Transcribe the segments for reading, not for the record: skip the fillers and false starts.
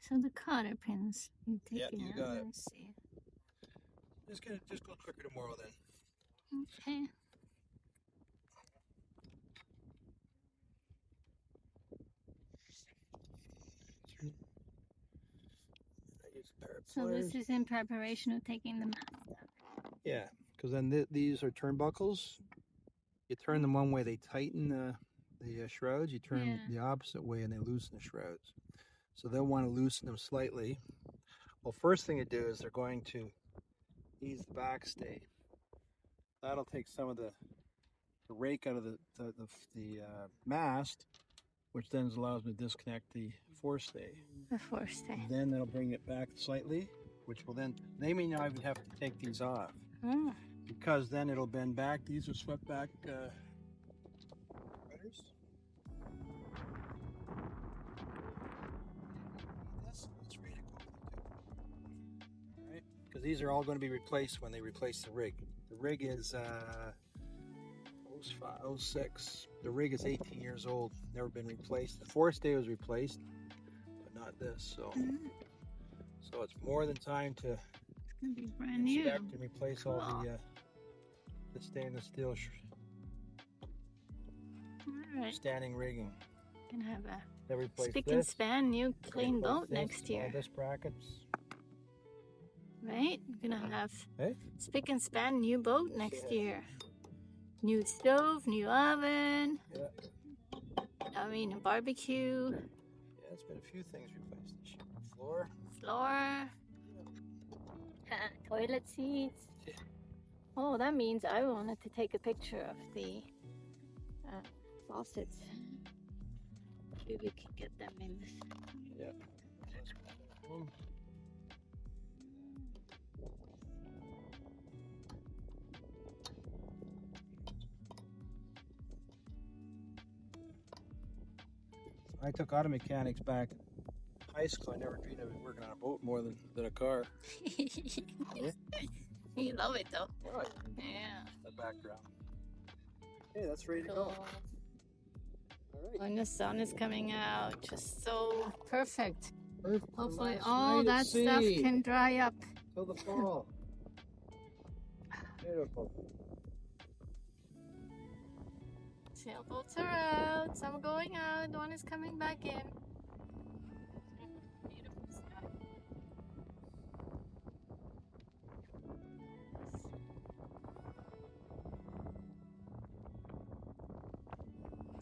So the cotter pins, you're taking you out. got it. Let's see. Just go quicker tomorrow then. Okay. So this is in preparation of taking the mast. Yeah, because then these are turnbuckles. You turn them one way, they tighten the shrouds. You turn them the opposite way, and they loosen the shrouds. So they'll want to loosen them slightly. Well, first thing to do is they're going to ease the backstay. That'll take some of the rake out of the mast, which then allows me to disconnect the forestay. The forestay. Then that'll bring it back slightly, which will then, they may not even have to take these off. Because then it'll bend back. These are swept back rudders. That's ready to go. All right, because these are all going to be replaced when they replace the rig. The rig is 06. The rig is 18 years old. Never been replaced. The forestay was replaced, but not this. So, so it's more than time to It's gonna be brand new. inspect and replace all the stainless steel standing rigging. Gonna have a replace spick and span new clean boat next year. All this brackets. Right? We're gonna have spick and span new boat next year. New stove, new oven. Yeah. I mean, a barbecue. Yeah, it's been a few things replaced this year. Floor. Toilet seats. Oh, that means I wanted to take a picture of the faucets. Maybe we can get them in this. Yeah. I took auto mechanics back in high school. I never dreamed of working on a boat more than a car. You love it though. Right. Yeah. The background. Hey, that's ready to go. All right. When the sun is coming out, just so perfect. Hopefully Last all night that at stuff sea. can dry up. Till the fall. Beautiful. Sailboats are out. Some are going out. One is coming back in. Beautiful sky.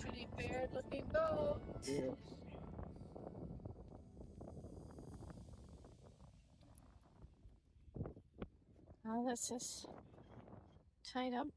Pretty fair looking boat. Yes. Now this is tied up.